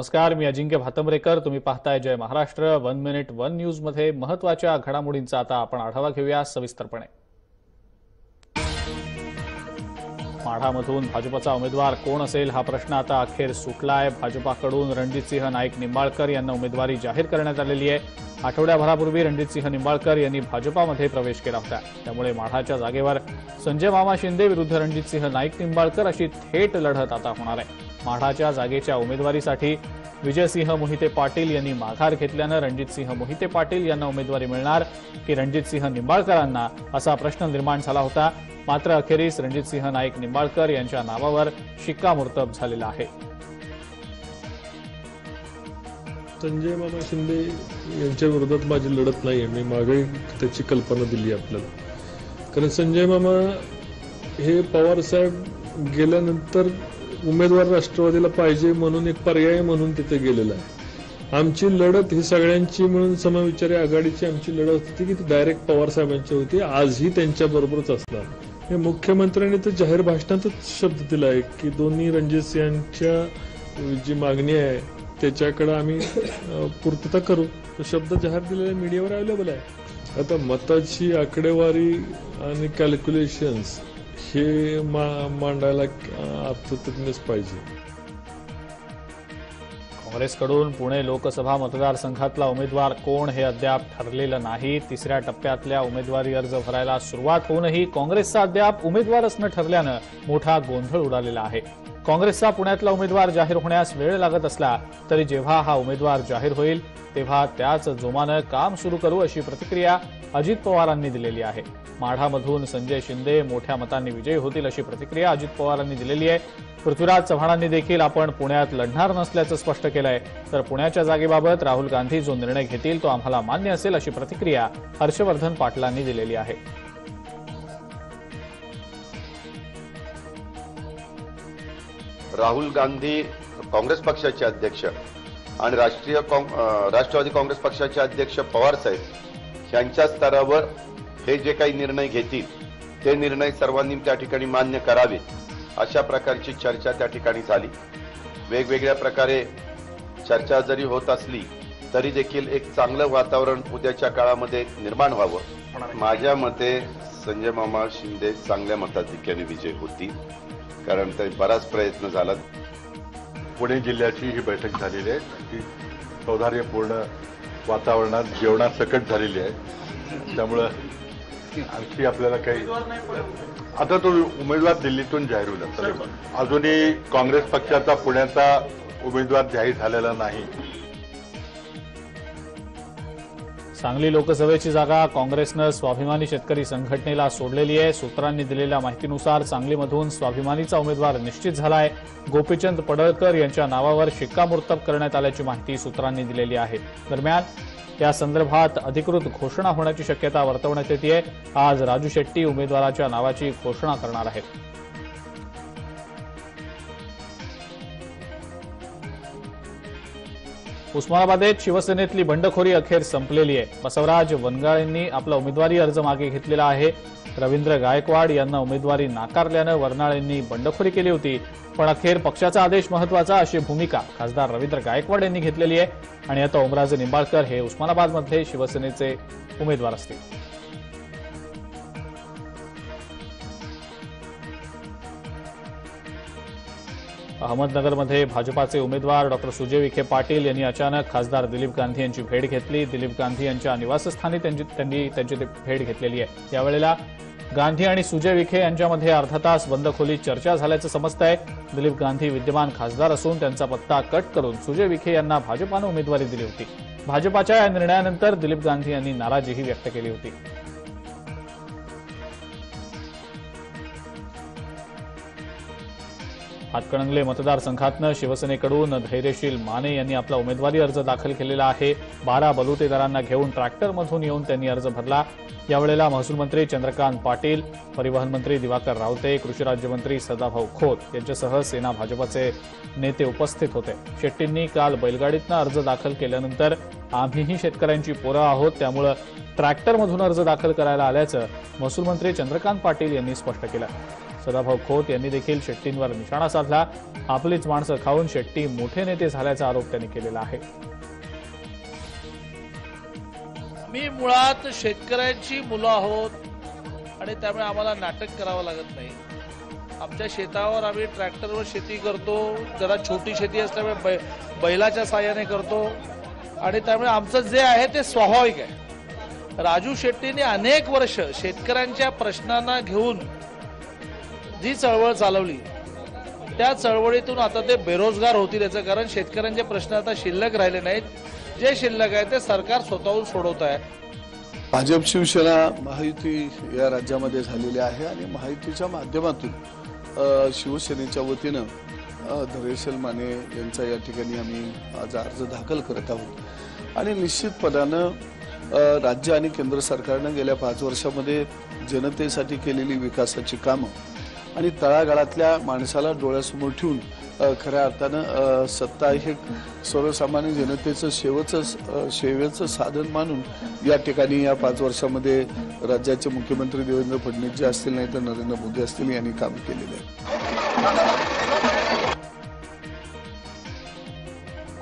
नमस्कार, मी अजिंक्य भातंब्रेकर. तुम्ही पाहताय जय महाराष्ट्र. 1 मिनिट 1 न्यूज मध्ये महत्त्वाच्या घडामोडींचा आता आपण आढावा घेऊया सविस्तरपणे. माढामधून भाजपचा उमेदवार कोण असेल हा प्रश्न आता अखेर सुटलाय. भाजपाकडून रणजितसिंह नाईक निंबाळकर यांना उमेदवारी जाहीर करण्यात आलेली आहे. आठवड्याभरापूर्वी रणजितसिंह निंबाळकर यांनी भाजपामध्ये प्रवेश केला होता. त्यामुळे माढाच्या जागेवर संजय मामा शिंदे विरुद्ध रणजितसिंह नाईक निंबाळकर अशी थेट लढत आता होणार आहे. माढाच्या जागेच्या उमेदवारीसाठी विजयसिंह मोहिते पाटील यांनी माघार घेतल्यानं रणजितसिंह मोहिते पाटील यांना उमेदवारी मिळणार की रणजितसिंह निंबाळकरांना असा प्रश्न निर्माण झाला होता. मात्र अखेरीस रणजितसिंह नाईक निंबाळकर यांच्या नावावर शिक्कामोर्तब झालेला आहे. संजय मामा शिंदे यांच्या विरोधात माझी लढत नाहीये. मी मागे त्याची कल्पना दिली आपल्याला. कारण संजय मामा हे पवार साहेब गेल्यानंतर उमेदवार राष्ट्रवादीला पाहिजे म्हणून एक पर्याय म्हणून तिथे गेलेला आहे. आमची लढत ही सगळ्यांची मिळून समविचारी आघाडीची आमची लढत होती की ती डायरेक्ट पवार साहेबांची होती. आजही त्यांच्या बरोबरच असणार. हे मुख्यमंत्र्यांनी तर जाहीर भाषणातच शब्द दिला आहे की दोन्ही रणजितसिंहांच्या जी मागणी आहे त्याच्याकडे आम्ही पूर्तता करू. तो शब्द जाहीर दिलेला मीडियावर अवेलेबल आहे. आता मताची आकडेवारी आणि कॅल्क्युलेशन्स हे मांडायला अर्थतज्ञच पाहिजे. काँग्रेसकडून पुणे लोकसभा मतदारसंघातला उमेदवार कोण हे अद्याप ठरलेलं नाही. तिसऱ्या टप्प्यातल्या उमेदवारी अर्ज भरायला सुरुवात होऊनही काँग्रेसचा अद्याप उमेदवारच न ठरल्यानं मोठा गोंधळ उडालेला आहे. काँग्रेसचा पुण्यातला उमेदवार जाहीर होण्यास वेळ लागत असला तरी जेव्हा हा उमेदवार जाहीर होईल तेव्हा त्याच जोमानं काम सुरू करू अशी प्रतिक्रिया अजित पवारांनी दिलेली आहे. माढामधून संजय शिंदे मोठ्या मतांनी विजयी होतील अशी प्रतिक्रिया अजित पवारांनी दिलेली आहे. पृथ्वीराज चव्हाणांनी देखील आपण पुण्यात लढणार नसल्याचं स्पष्ट केलंय. तर पुण्याच्या जागेबाबत राहुल गांधी जो निर्णय घेतील तो आम्हाला मान्य असेल अशी प्रतिक्रिया हर्षवर्धन पाटलांनी दिलेली आहे. राहुल गांधी काँग्रेस पक्षाचे अध्यक्ष आणि राष्ट्रवादी काँग्रेस पक्षाचे अध्यक्ष पवार साहेब यांच्या स्तरावर हे जे काही निर्णय घेतील ते निर्णय सर्वांनी त्या ठिकाणी मान्य करावे अशा प्रकारची चर्चा त्या ठिकाणी झाली. वेगवेगळ्या प्रकारे चर्चा जरी होत असली तरी देखील एक चांगलं वातावरण उद्याच्या काळामध्ये निर्माण व्हावं. माझ्या मते संजय मामा शिंदे चांगल्या मताधिक्याने विजय होती. कारण ते बराच प्रयत्न झाला. पुणे जिल्ह्याची ही बैठक झालेली आहे. ती सौहार्दपूर्ण वातावरणात जेवणासकट झालेली आहे. त्यामुळं आणखी आपल्याला काही आता तो उमेदवार दिल्लीतून जाहीर होईल. अजूनही काँग्रेस पक्षाचा पुण्याचा उमेदवार जाहीर झालेला नाही. सांगली लोकसभेची जागा काँग्रेसनं स्वाभिमानी शेतकरी संघटनेला सोडलेली आहे. सूत्रांनी दिलेल्या माहितीनुसार सांगलीमधून स्वाभिमानीचा उमेदवार निश्चित झाला आहे. गोपीचंद पडळकर यांच्या नावावर शिक्कामोर्तब करण्यात आल्याची माहिती सूत्रांनी दिलेली आहे. दरम्यान या संदर्भात अधिकृत घोषणा होण्याची शक्यता वर्तवण्यात येते. आज राजू शेट्टी उमेदवाराच्या नावाची घोषणा करणार आहेत. उस्मानाबादेत शिवसेनेतली बंडखोरी अखेर संपलेली आहे. बसवराज वनगाळेंनी आपला उमेदवारी अर्ज मागे घेतलेला आहे. रवींद्र गायकवाड यांना उमेदवारी नाकारल्यानं वरनाळेंनी बंडखोरी केली होती. पण अखेर पक्षाचा आदेश महत्वाचा अशी भूमिका खासदार रवींद्र गायकवाड यांनी घेतलेली आहे. आणि आता ओमराजे निंबाळकर हे उस्मानाबादमध्ये शिवसेनेचे उमेदवार असतील. अहमदनगरमध्ये भाजपाचे उमेदवार डॉ. सुजय विखे पाटील यांनी अचानक खासदार दिलीप गांधी यांची भेट घेतली. दिलीप गांधी यांच्या निवासस्थानी त्यांनी त्यांची भेट घेतलेली आहे. यावेळेला गांधी आणि सुजय विखे यांच्यामध्ये अर्धा तास बंद खोलीत चर्चा झाल्याचं समजतंय. दिलीप गांधी विद्यमान खासदार असून त्यांचा पत्ता कट करून सुजय विखे यांना भाजपानं उमेदवारी दिली होती. भाजपाच्या या निर्णयानंतर दिलीप गांधी यांनी नाराजीही व्यक्त केली होती. हातकणंगले मतदारसंघातनं शिवसेनेकडून धैर्यशील माने यांनी आपला उमेदवारी अर्ज दाखल केलेला आहे. 12 बलुतेदारांना घेऊन ट्रॅक्टरमधून येऊन त्यांनी अर्ज भरला. यावेळेला महसूल मंत्री चंद्रकांत पाटील, परिवहन मंत्री दिवाकर रावते, कृषी राज्यमंत्री सदाभाऊ खोत यांच्यासह सेना भाजपचे नेते उपस्थित होते. शेट्टींनी काल बैलगाडीतनं अर्ज दाखल केल्यानंतर आम्हीही शेतकऱ्यांची पोरं आहोत त्यामुळे ट्रॅक्टरमधून अर्ज दाखल करायला आल्याचं महसूल मंत्री चंद्रकांत पाटील यांनी स्पष्ट केलं. सदाभाऊ खोत यांनी देखील शेट्टींवर निशाणा साधला. आपलीच माणसं खाऊन शेट्टी मोठे नेते झाल्याचा आरोप त्यांनी केलेला आहे. मी मुळात शेतकऱ्यांची मुलं आहोत आणि त्यामुळे आम्हाला नाटक करावं लागत नाही. आमच्या शेतावर आम्ही ट्रॅक्टरवर शेती करतो, जरा छोटी शेती असल्यामुळे बैलाच्या साहाय्याने करतो आणि त्यामुळे आमचं जे आहे ते स्वाभाविक आहे. राजू शेट्टींनी अनेक वर्ष शेतकऱ्यांच्या प्रश्नांना घेऊन जी चळवळ चालवली त्या चळवळीतून आता ते बेरोजगार होतील याचं कारण शेतकऱ्यांचे प्रश्न आता शिल्लक राहिले नाहीत. जे शिल्लक आहे ते सरकार स्वतःहून सोडवत आहे. भाजप शिवसेना महायुती या राज्यामध्ये झालेली आहे आणि महायुतीच्या माध्यमातून शिवसेनेच्या वतीनं धैर्यशील माने यांचा या ठिकाणी आम्ही आज अर्ज दाखल करत आहोत आणि निश्चितपणानं राज्य आणि केंद्र सरकारनं गेल्या 5 वर्षामध्ये जनतेसाठी केलेली विकासाची कामं आणि तळागाळातल्या माणसाला डोळ्यासमोर ठेवून खऱ्या अर्थानं सत्ता हे सर्वसामान्य जनतेचं सेवेचं साधन मानून या ठिकाणी या 5 वर्षामध्ये राज्याचे मुख्यमंत्री देवेंद्र फडणवीस जे असतील नाही तर नरेंद्र मोदी असतील यांनी काम केलेलं आहे.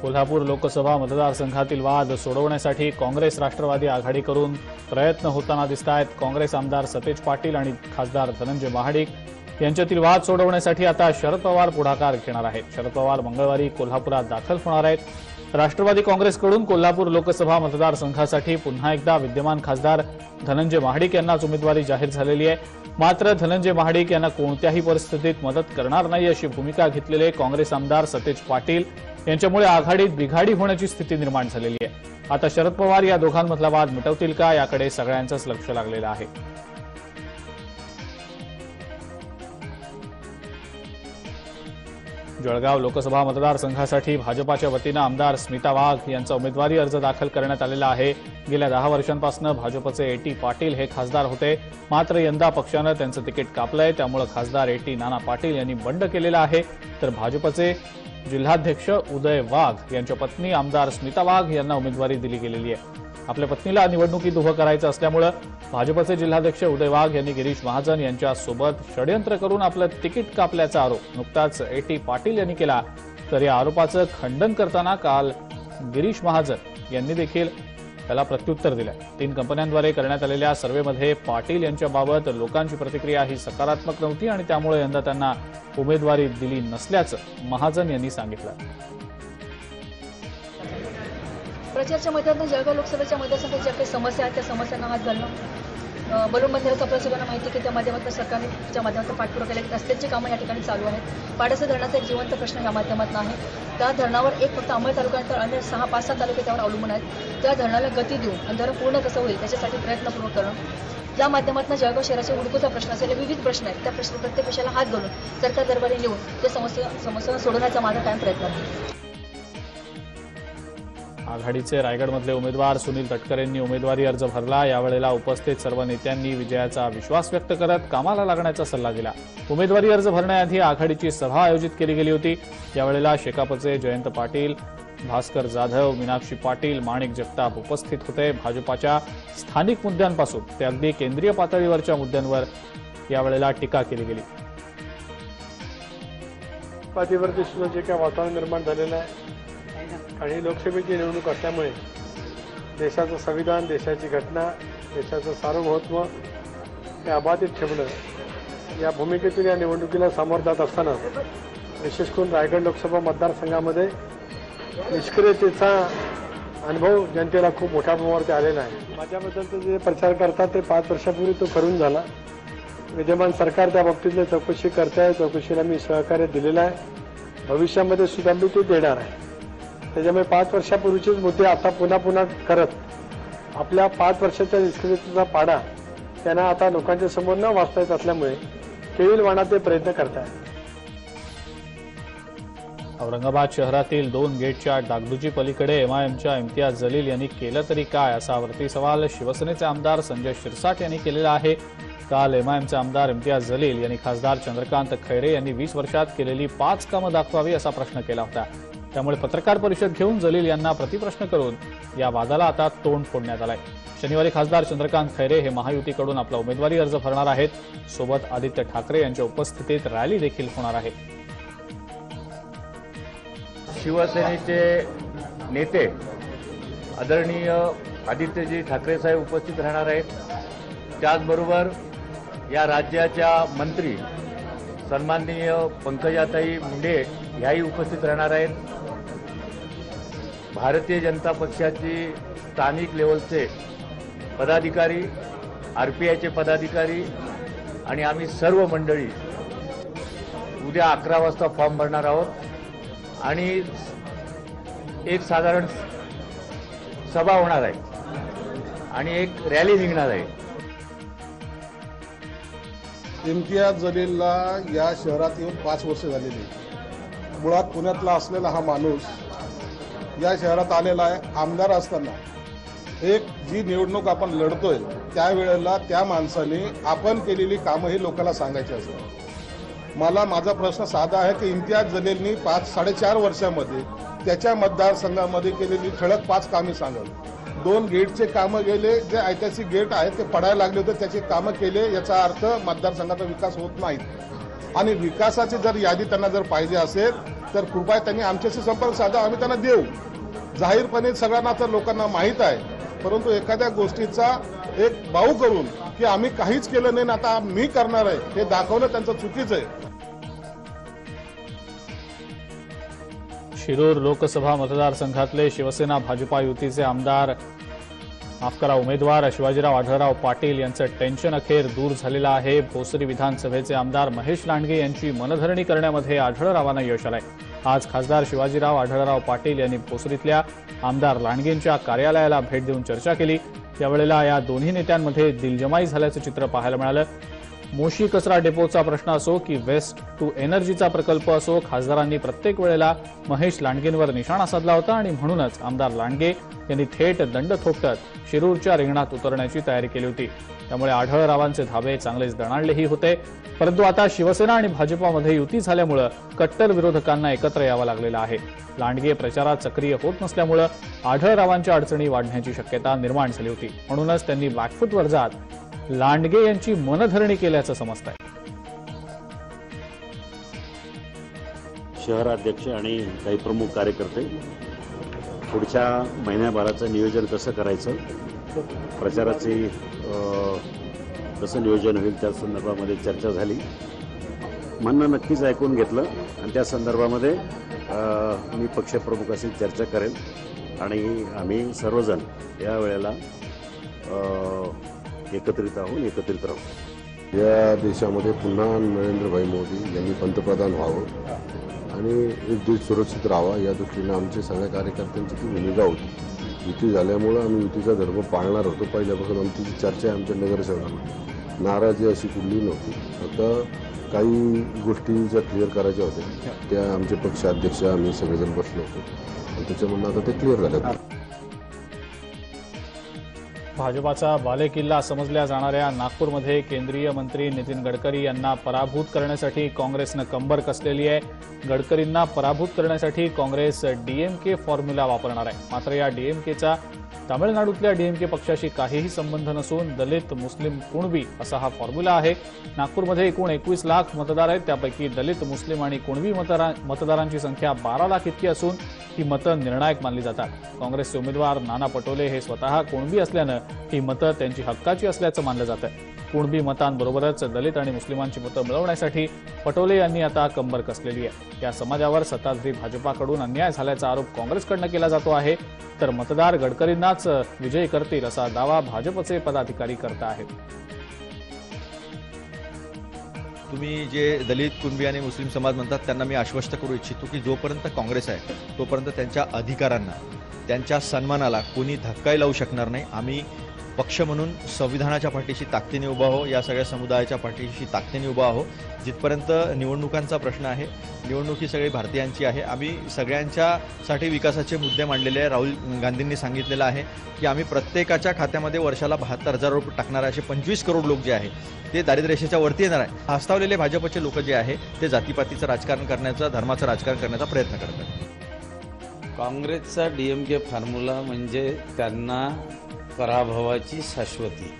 कोल्हापूर लोकसभा मतदारसंघातील वाद सोडवण्यासाठी काँग्रेस राष्ट्रवादी आघाडी करून प्रयत्न होताना दिसत आहेत. काँग्रेस आमदार सतेज पाटील आणि खासदार धनंजय महाडिक यांच्यातील वाद सोडवण्यासाठी आता शरद पवार पुढाकार घेणार आहेत. शरद पवार मंगळवारी कोल्हापुरात दाखल होणार आहेत. राष्ट्रवादी काँग्रेसकडून कोल्हापूर लोकसभा मतदारसंघासाठी पुन्हा एकदा विद्यमान खासदार धनंजय महाडिक यांनाच उमेदवारी जाहीर झालेली आहे. मात्र धनंजय महाडिक यांना कोणत्याही परिस्थितीत मदत करणार नाही अशी भूमिका घेतलेले काँग्रेस आमदार सतेज पाटील यांच्यामुळे आघाडीत बिघाडी होण्याची स्थिती निर्माण झालेली आहे. आता शरद पवार या दोघांमधला वाद मिटवतील का याकडे सगळ्यांचंच लक्ष लागलेलं आहे. जळगाव लोकसभा मतदारसंघासाठी भाजपाच्या वतीनं आमदार स्मिता वाघ यांचा उमेदवारी अर्ज दाखल करण्यात आलेला आहे. गेल्या 10 वर्षांपासून भाजपचे एटी पाटील हे खासदार होते. मात्र यंदा पक्षानं त्यांचं तिकीट कापलंय. त्यामुळे खासदार एटी नाना पाटील यांनी बंड केलेला आहे. तर भाजपचे जिल्हाध्यक्ष उदय वाघ यांच्या पत्नी आमदार स्मिता वाघ यांना उमेदवारी दिली गेलेली आहे. आपल्या पत्नीला निवडणुकीत उभं करायचं असल्यामुळे भाजपचे जिल्हाध्यक्ष उदय वाघ यांनी गिरीश महाजन यांच्यासोबत षडयंत्र करून आपलं तिकीट कापल्याचा आरोप नुकताच एटी पाटील यांनी केला. तर या आरोपाचं खंडन करताना काल गिरीश महाजन यांनी देखील त्याला प्रत्युत्तर दिलं. 3 कंपन्यांद्वारे करण्यात आलेल्या सर्व्हेमध्ये पाटील यांच्याबाबत लोकांची प्रतिक्रिया ही सकारात्मक नव्हती आणि त्यामुळे यंदा त्यांना उमेदवारी दिली नसल्याचं महाजन यांनी सांगितलं. प्रचाराच्या मैदानात जळगाव लोकसभेच्या मतदारसंघात ज्या काही समस्या आहेत त्या समस्यांना हात घालणं, बलून बंधाऱ्याचं आपल्या सगळ्यांना माहिती आहे की त्या माध्यमातून सरकारच्या माध्यमातून पाठपुरावा केला. रस्त्याची कामं या ठिकाणी चालू आहेत. पाडाचं धरणाचा एक जिवंत प्रश्न या माध्यमातून आहे. त्या धरणावर एक फक्त अंबड तालुक्यानंतर अन्य 6-5-7 तालुके त्यावर अवलंबून आहेत. त्या धरणाला गती देऊन आणि धरण पूर्ण कसं होईल त्याच्यासाठी प्रयत्नपूर्वक करणं. या माध्यमातून जळगाव शहराच्या हुडकूचा प्रश्न असेल, विविध प्रश्न आहेत. त्या प्रत्येक विषयाला हात घालून सरकार दरबारी नेऊन ते समस्या सोडवण्याचा माझा कायम प्रयत्न आहे. आघाडीचे रायगडमधले उमेदवार सुनील तटकरेंनी उमेदवारी अर्ज भरला. यावेळेला उपस्थित सर्व नेत्यांनी विजयाचा विश्वास व्यक्त करत कामाला लागण्याचा सल्ला दिला. उमेदवारी अर्ज भरण्याआधी आघाडीची सभा आयोजित केली गेली होती. यावेळेला शेकापचे जयंत पाटील, भास्कर जाधव, मीनाक्षी पाटील, माणिक जगताप उपस्थित होते. भाजपाच्या स्थानिक मुद्द्यांपासून ते अगदी केंद्रीय पातळीवरच्या मुद्द्यांवर यावेळेला टीका केली गेली. पातळीवरती सुद्धा जे काही वातावरण निर्माण झालेलं आहे आणि लोकसभेची निवडणूक असल्यामुळे देशाचं संविधान, देशाची घटना, देशाचं सार्वभौमत्व हे अबाधित ठेवणं या भूमिकेतून या निवडणुकीला सामोर जात असताना विशेष करून रायगड लोकसभा मतदारसंघामध्ये निष्क्रियतेचा अनुभव जनतेला खूप मोठ्या प्रमाणावरती आलेला आहे. माझ्याबद्दल जे प्रचार करतात ते 5 वर्षापूर्वी तो करून झाला. विद्यमान सरकार त्या बाबतीतली चौकशी करत आहे. चौकशीला मी सहकार्य दिलेलं आहे. भविष्यामध्ये सुद्धा मी ते देणार आहे. त्याच्यामुळे 5 वर्षापूर्वीचेच मुद्दे आता पुन्हा करत आपल्या 5 वर्षाच्या निष्क्रियतेचा पाडा त्यांना आता लोकांच्या समोर न वाचता येत असल्यामुळे केविलवाणा ते प्रयत्न करत आहेत. औरंगाबाद शहरातील 2 गेटच्या डागडुजी पलीकडे एमआयएमच्या इम्तियाज जलील यांनी केलं तरी काय असा वरती सवाल शिवसेनेचे आमदार संजय शिरसाट यांनी केलेला आहे. काल एमआयएमचे आमदार इम्तियाज जलील यांनी खासदार चंद्रकांत खैरे यांनी 20 वर्षात केलेली 5 कामं दाखवावी असा प्रश्न केला होता. त्यामुळे पत्रकार परिषद घेऊन जलील यांना प्रतिप्रश्न करून या वादाला आता तोंड फोडण्यात आलंय। शनिवारी खासदार चंद्रकांत खैरे हे महायुतीकडून आपला उमेदवारी अर्ज भरणार आहेत। सोबत आदित्य ठाकरे यांच्या उपस्थितीत रॅली देखील होणार आहे। शिवसेनेचे नेते आदरणीय आदित्यजी ठाकरे साहेब उपस्थित राहणार आहेत। त्याचबरोबर या राज्याच्या मंत्री सन्माननीय पंकजाताई मुंडे ह्याही उपस्थित राहणार आहेत। भारतीय जनता पक्षाची स्थानिक लेवलचे पदाधिकारी, आरपीआयचे पदाधिकारी आणि आम्ही सर्व मंडळी उद्या 11 वाजता फॉर्म भरणार आहोत आणि एक साधारण सभा होणार आहे आणि एक रॅली निघणार आहे। इम्तियाज जलीलला या शहरात येऊन 5 वर्ष झालेली। मुळात पुण्यातला असलेला हा माणूस या शहरात आलेला आहे। आमदार असताना एक जी निवडणूक आपण लढतोय त्यावेळेला त्या माणसाने आपण केलेली कामं ही लोकांना सांगायची असतात। माझा प्रश्न साधा आहे की इम्तियाज जलीलनी 4.5 वर्षामध्ये त्याच्या मतदारसंघामध्ये केलेली ठळक 5 कामे सांगावी। 2 गेटचे कामं गेले, जे ऐतिहासिक गेट आहे ते पडायला लागले होते त्याचे कामं केले, याचा अर्थ मतदारसंघाचा विकास होत नाही। आणि विकासाची जर यादी त्यांना जर पाहिजे असेल तर कृपया त्यांनी आमच्याशी संपर्क साधा, आम्ही त्यांना देऊ। जाहीरपणे सगळ्यांना तर लोकांना माहीत आहे, परंतु एखाद्या गोष्टीचा एक बाऊ करून की आम्ही काहीच केलं नाही आता मी करणार आहे हे दाखवणं त्यांचं चुकीचं आहे। शिरूर लोकसभा मतदारसंघातले शिवसेना भाजपा युतीचे उमेदवार शिवाजीराव आढळराव पाटील यांचं टेन्शन अखेर दूर झालेलं आहे। भोसरी विधानसभेचे आमदार महेश लांडगे यांची मनधरणी करण्यामध्ये आढळरावांना यश आलंय। आज खासदार शिवाजीराव आढळराव पाटील यांनी भोसरीतल्या आमदार लांडगेंच्या कार्यालयाला भेट देऊन चर्चा केली। त्यावेळेला या दोन्ही नेत्यांमध्ये दिलजमाई झाल्याचं चित्र पाहायला मिळालं। मोशी कचरा डेपोचा प्रश्न असो की वेस्ट टू एनर्जीचा प्रकल्प असो, खासदारांनी प्रत्येक वेळेला महेश लांडगेंवर निशाणा साधला होता आणि म्हणूनच आमदार लांडगे यांनी थेट दंड थोपटत शिरूरच्या रिंगणात उतरण्याची तयारी केली होती। त्यामुळे आढळरावांचे धाबे चांगलेच दणाणलेही होते। परंतु आता शिवसेना आणि भाजपामध्ये युती झाल्यामुळे कट्टर विरोधकांना एकत्र यावं लागलेलं आहे। लांडगे प्रचारात सक्रिय होत नसल्यामुळे आढळरावांच्या अडचणी वाढण्याची शक्यता निर्माण झाली होती। म्हणूनच त्यांनी बॅकफूटवर जात लांडगे यांची मनधरणी केल्याचं समजत आहे। शहराध्यक्ष आणि काही प्रमुख कार्यकर्ते पुढच्या महिन्याभराचं नियोजन कसं करायचं, प्रचाराचे कसं नियोजन होईल त्या संदर्भामध्ये चर्चा झाली। म्हणणं नक्कीच ऐकून घेतलं आणि त्या संदर्भामध्ये मी पक्षप्रमुखाशी चर्चा करेन आणि आम्ही सर्वजण या वेळेला एकत्रित राहू। या देशामध्ये पुन्हा नरेंद्रभाई मोदी यांनी पंतप्रधान व्हावं आणि एक देश सुरक्षित राहावा या दृष्टीने आमच्या सगळ्या कार्यकर्त्यांची ती भूमिका होती। युती झाल्यामुळं आम्ही युतीचा धर्म पाळणार होतो। पहिल्यापासून आमची जी चर्चा आहे आमच्या नगरसेवकांना, नाराजी अशी कुठली नव्हती। आता काही गोष्टी ज्या क्लिअर करायच्या होत्या त्या आमचे पक्षाध्यक्ष आम्ही सगळेजण बसलो होतो आणि त्याच्यामुळे आता ते क्लिअर झालं। भाजपाचा बालेकिल्ला समजल्या जाणाऱ्या नागपूरमध्ये केंद्रीय मंत्री नितीन गडकरी यांना पराभूत करण्यासाठी काँग्रेसनं कंबर कसलेली आहे। गडकरींना पराभूत करण्यासाठी काँग्रेस डीएमके फॉर्म्युला वापरणार आहे। मात्र या डीएमकेचा तामिळनाडूतल्या डीएमके पक्षाशी काहीही संबंध नसून दलित मुस्लिम कुणबी असा हा फॉर्म्युला आहे। नागपूरमध्ये एकूण 21 लाख मतदार आहेत, त्यापैकी दलित मुस्लिम आणि कुणबी मतदारांची संख्या 12 लाख इतकी असून ही मतं निर्णायक मानली जातात। काँग्रेसचे उमेदवार नाना पटोले हे स्वतः कुणबी असल्यानं ही मतं त्यांची हक्काची असल्याचं मानलं जातं। कुणबी मतांबरोबरच दलित आणि मुस्लिमांची मतं मिळवण्यासाठी पटोले यांनी आता कंबर कसलेली आहे। या समाजावर सत्ताधारी भाजपाकडून अन्याय झाल्याचा आरोप काँग्रेसकडनं केला जातो आहे, तर मतदार गडकरींनाच विजयी करतील असा दावा भाजपचे पदाधिकारी करत आहेत। तुम्ही जे दलित कुणबी आणि मुस्लिम समाज म्हणतात त्यांना मी आश्वस्त करू इच्छितो की जोपर्यंत काँग्रेस आहे तोपर्यंत त्यांच्या अधिकारांना, त्यांच्या सन्मानाला कोणी धक्काही लावू शकणार नाही। आम्ही पक्ष म्हणून संविधानाच्या पाठीशी ताकदीने उभा आहो, या सगळ्या समुदायाच्या पाठीशी ताकदीने उभा आहो। जिथपर्यंत निवडणुकांचा प्रश्न आहे, निवडणूक ही सगळी भारतीयांची आहे। आम्ही सगळ्यांच्यासाठी विकासाचे मुद्दे मांडलेले आहे। राहुल गांधींनी सांगितलेलं आहे की आम्ही प्रत्येकाच्या खात्यामध्ये वर्षाला 72,000 रुपये टाकणार असे 25 करोड लोक जे आहे ते दारिद्र्यरेषेच्या वरती येणार आहे। हास्तावलेले भाजपचे लोक जे आहे ते जातीपातीचं राजकारण करण्याचा, धर्माचं राजकारण करण्याचा प्रयत्न करतात। काँग्रेसचा DMK फॉर्म्युला म्हणजे त्यांना पराभवाची शाश्वती.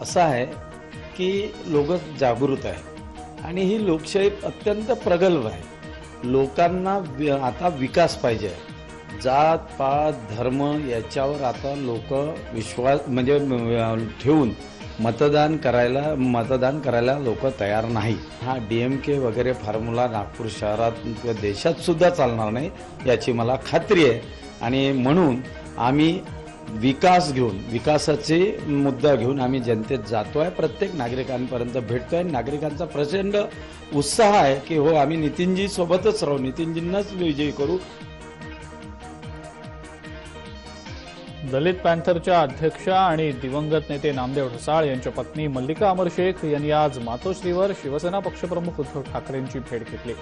असं आहे की लोक जागृत आहे आणि ही लोकशाही अत्यंत प्रगल्भ आहे. लोकांना आता विकास पाहिजे. जात पात धर्म याच्यावर आता लोक विश्वास म्हणजे ठेवून मतदान करायला लोक तयार नाही. हा DMK वगैरे फॉर्म्युला नागपूर शहरात देशात सुद्धा चालणार नाही याची मला खात्री आहे. आणि म्हणून आम्ही विकास घेऊन विकासाचे मुद्दा घेऊन आम्ही जनतेत जातोय, प्रत्येक नागरिकांपर्यंत भेटतोय. नागरिकांचा प्रचंड उत्साह आहे की हो आम्ही नितीनजी सोबतच राहू, नितीनजींनाच विजयी करू. दलित पॅन्थरच्या अध्यक्षा आणि दिवंगत नेते नामदेव ढसाळ यांच्या पत्नी मल्लिका अमर शेख यांनी आज मातोश्रीवर शिवसेना पक्षप्रमुख उद्धव ठाकरेंची भेट घेतली.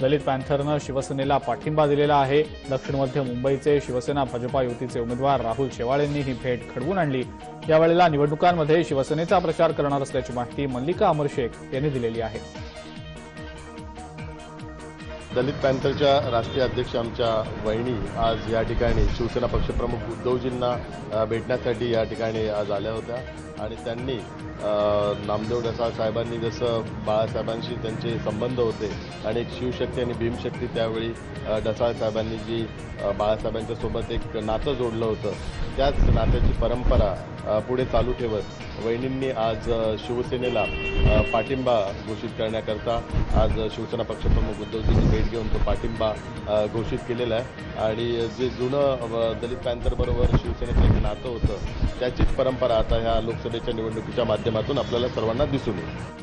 दलित पॅन्थरनं शिवसेनेला पाठिंबा दिलेला आहे. दक्षिण मध्य मुंबईचे शिवसेना भाजपा युतीचे उमेदवार राहुल शेवाळेंनी ही भेट घडवून आणली. यावेळेला निवडणुकांमध्ये शिवसेनेचा प्रचार करणार असल्याची माहिती मल्लिका अमर शेख यांनी दिलेली आहे. दलित पॅन्थरच्या राष्ट्रीय अध्यक्ष आमच्या वहिनी आज या ठिकाणी शिवसेना पक्षप्रमुख उद्धवजींना भेटण्यासाठी या ठिकाणी आज आल्या होत्या आणि त्यांनी नामदेव ढसाळ साहेबांनी जसं बाळासाहेबांशी त्यांचे संबंध होते आणि एक शिवशक्ती आणि भीमशक्ती त्यावेळी ढसाळ साहेबांनी जी बाळासाहेबांच्या सोबत एक नातं जोडलं होतं, त्याच नात्याची परंपरा पुढे चालू ठेवत वहिनींनी आज शिवसेनेला पाठिंबा घोषित करण्याकरता आज शिवसेना पक्षप्रमुख उद्धवजींची भेट घेऊन तो पाठिंबा घोषित केलेला आहे. आणि जे जुनं दलित पॅन्थरबरोबर शिवसेनेचं एक नातं होतं त्याचीच परंपरा आता ह्या लोकसभेच्या निवडणुकीच्या माध्यमातून आपल्याला सर्वांना दिसून येईल.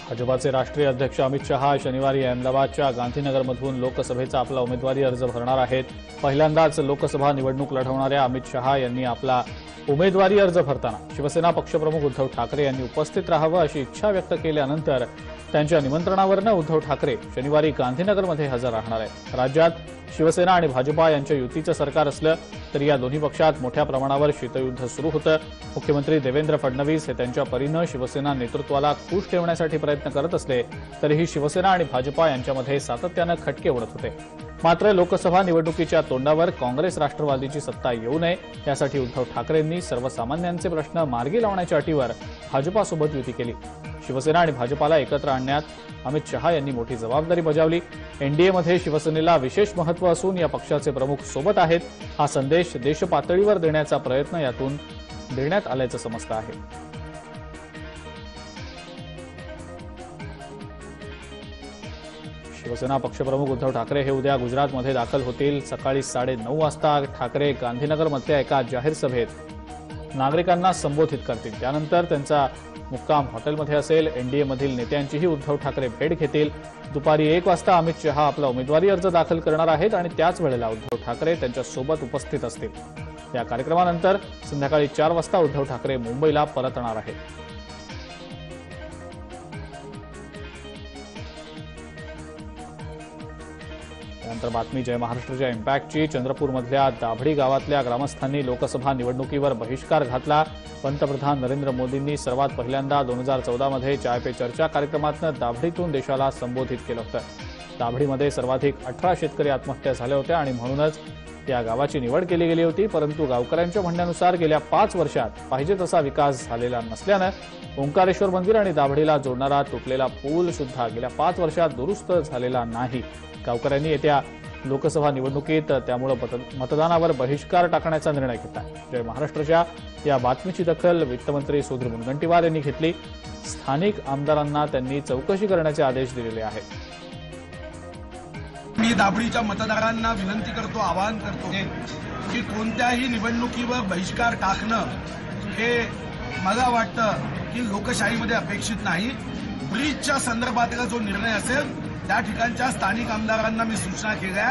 भाजपाचे राष्ट्रीय अध्यक्ष अमित शहा शनिवारी अहमदाबादच्या गांधीनगरमधून लोकसभेचा आपला उमेदवारी अर्ज भरणार आहेत. पहिल्यांदाच लोकसभा निवडणूक लढवणाऱ्या अमित शहा यांनी आपला उमेदवारी अर्ज भरताना शिवसेना पक्षप्रमुख उद्धव ठाकरे यांनी उपस्थित राहावं अशी इच्छा व्यक्त केल्यानंतर त्यांच्या निमंत्रणावरनं उद्धव ठाकरे शनिवारी गांधीनगरमध्ये हजर राहणार आहेत. राज्यात शिवसेना आणि भाजपा यांच्या युतीचं सरकार असलं तरी या दोन्ही पक्षात मोठ्या प्रमाणावर शीतयुद्ध सुरू होतं. मुख्यमंत्री देवेंद्र फडणवीस हे त्यांच्या परीनं शिवसेना नेतृत्वाला खुश ठेवण्यासाठी प्रयत्न करत असले तरीही शिवसेना आणि भाजपा यांच्यामध्ये सातत्यानं खटके उडत होते. मात्र लोकसभा निवडणुकीच्या तोंडावर काँग्रेस राष्ट्रवादीची सत्ता येऊ नये यासाठी उद्धव ठाकरेंनी सर्वसामान्यांचे प्रश्न मार्गी लावण्याच्या अटीवर भाजपासोबत युती केली. शिवसेना आणि भाजपाला एकत्र आणण्यात अमित शहा यांनी मोठी जबाबदारी बजावली. एनडीएमध्ये शिवसेनेला विशेष महत्त्व असून या पक्षाचे प्रमुख सोबत आहेत हा संदेश देशपातळीवर देण्याचा प्रयत्न यातून देण्यात आल्याचं समजतं आहे. शिवसेना पक्षप्रमुख उद्धव ठाकरे हे उद्या गुजरातमध्ये दाखल होतील. सकाळी 9:30 वाजता ठाकरे गांधीनगरमधल्या एका जाहीर सभेत नागरिकांना संबोधित करतील. त्यानंतर त्यांचा मुक्काम हॉटेलमध्ये असेल. एनडीएमधील नेत्यांचीही उद्धव ठाकरे भेट घेतील. दुपारी 1 वाजता अमित शहा आपला उमेदवारी अर्ज दाखल करणार आहेत आणि त्याच वेळेला उद्धव ठाकरे त्यांच्यासोबत उपस्थित असतील. या कार्यक्रमानंतर संध्याकाळी 4 वाजता उद्धव ठाकरे मुंबईला परतणार आहेत. त्यानंतर बातमी जय महाराष्ट्रच्या इम्पॅक्टची. चंद्रपूरमधल्या दाभडी गावातल्या ग्रामस्थांनी लोकसभा निवडणुकीवर बहिष्कार घातला. पंतप्रधान नरेंद्र मोदींनी सर्वात पहिल्यांदा 2014 मध्ये चाय पे चर्चा कार्यक्रमातून दाभडीतून देशाला संबोधित केलं होतं. दाभडीमध्ये सर्वाधिक 18 शेतकरी आत्महत्या झाल्या होत्या आणि म्हणूनच या गावाची निवड केली गेली होती. परंतु गावकऱ्यांच्या म्हणण्यानुसार गेल्या 5 वर्षात पाहिजे तसा विकास झालेला नसल्यानं ओंकारेश्वर मंदिर आणि दाभडीला जोडणारा तुटलेला पूल सुद्धा गेल्या 5 वर्षात दुरुस्त झालेला नाही. गावकऱ्यांनी येत्या लोकसभा निवडणुकीत त्यामुळे मतदानावर बहिष्कार टाकण्याचा निर्णय घेतला. जय महाराष्ट्रच्या या बातमीची दखल वित्तमंत्री सुधीर मुनगंटीवार यांनी घेतली. स्थानिक आमदारांना त्यांनी चौकशी करण्याचे आदेश दिलेले आहेत. मी दाभडीच्या मतदारांना विनंती करतो, आवाहन करतो की कोणत्याही निवडणुकीवर बहिष्कार टाकणं हे मला वाटतं की लोकशाहीमध्ये अपेक्षित नाही. ब्रिजच्या संदर्भातला जो निर्णय असेल त्या ठिकाणच्या स्थानिक आमदारांना मी सूचना केल्या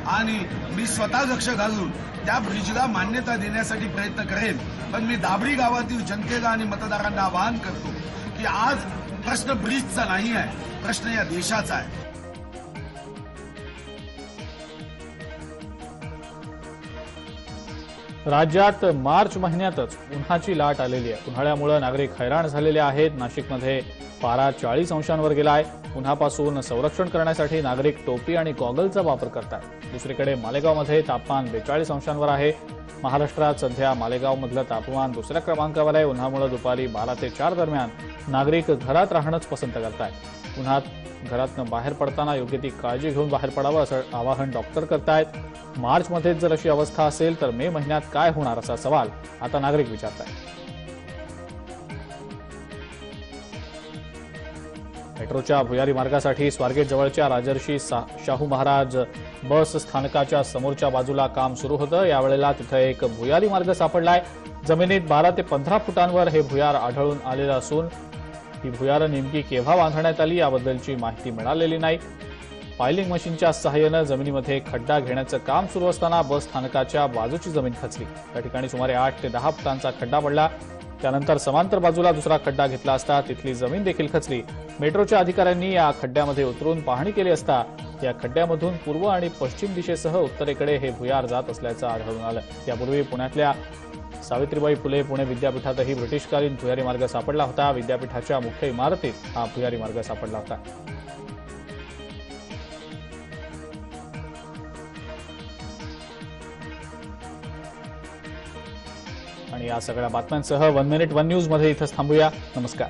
आणि मी स्वतः लक्ष घालून त्या ब्रिजला मान्यता देण्यासाठी प्रयत्न करेन. पण मी दाभडी गावातील जनतेला आणि मतदारांना आवाहन करतो की आज प्रश्न ब्रिजचा नाही आहे, प्रश्न या देशाचा आहे. राज्यात मार्च महिन्यातच उन्हाची लाट आलेली आहे. उन्हाळ्यामुळे नागरिक हैराण झालेले आहेत. नाशिकमध्ये पारा 40 अंशांवर गेलाय. उन्हापासून संरक्षण करण्यासाठी नागरिक टोपी आणि गॉगलचा वापर करतात. दुसरीकडे मालेगावमध्ये तापमान 42 अंशांवर आहे. महाराष्ट्रात सध्या मालेगावमधलं तापमान दुसऱ्या क्रमांकावर आहे. उन्हामुळे दुपारी 12 ते 4 दरम्यान नागरिक घरात राहणंच पसंत करतायत. उन्हात घरातनं बाहेर पडताना योग्य ती काळजी घेऊन बाहेर पडावं असं आवाहन डॉक्टर करतायत. मार्चमध्येच जर अशी अवस्था असेल तर मे महिन्यात काय होणार असा सवाल आता नागरिक विचारतायत. मेट्रोच्या भुयारी मार्गासाठी स्वारगेट जवळच्या राजर्षी शाहू महाराज बस स्थानकाच्या समोरच्या बाजूला काम सुरू होतं. यावेळेला तिथं एक भुयारी मार्ग सापडलाय. जमिनीत 12 ते 15 फुटांवर हे भुयार आढळून आलेलं असून ही भुयारं नेमकी केव्हा बांधण्यात आली याबद्दलची माहिती मिळालेली नाही. पायलिंग मशीनच्या सहाय्यानं जमिनीमध्ये खड्डा घेण्याचं काम सुरू असताना बस स्थानकाच्या बाजूची जमीन खचली. त्या ठिकाणी सुमारे 8 ते 10 फुटांचा खड्डा पडला. त्यानंतर समांतर बाजूला दुसरा खड्डा घेतला असता तिथली जमीन देखील खचली. मेट्रोच्या अधिकाऱ्यांनी या खड्ड्यामध्ये उतरून पाहणी केली असता या खड्ड्यामधून पूर्व आणि पश्चिम दिशेसह उत्तरेकडे हे भुयार जात असल्याचं आढळून आलं. यापूर्वी पुण्यातल्या सावित्रीबाई फुले पुणे विद्यापीठातही ब्रिटिशकालीन भुयारी मार्ग सापडला होता. विद्यापीठाच्या मुख्य इमारतीत हा भुयारी मार्ग सापडला होता. आणि या सगळ्या बातम्यांसह 1 मिनिट 1 न्यूज मध्ये इथंच थांबूया. नमस्कार.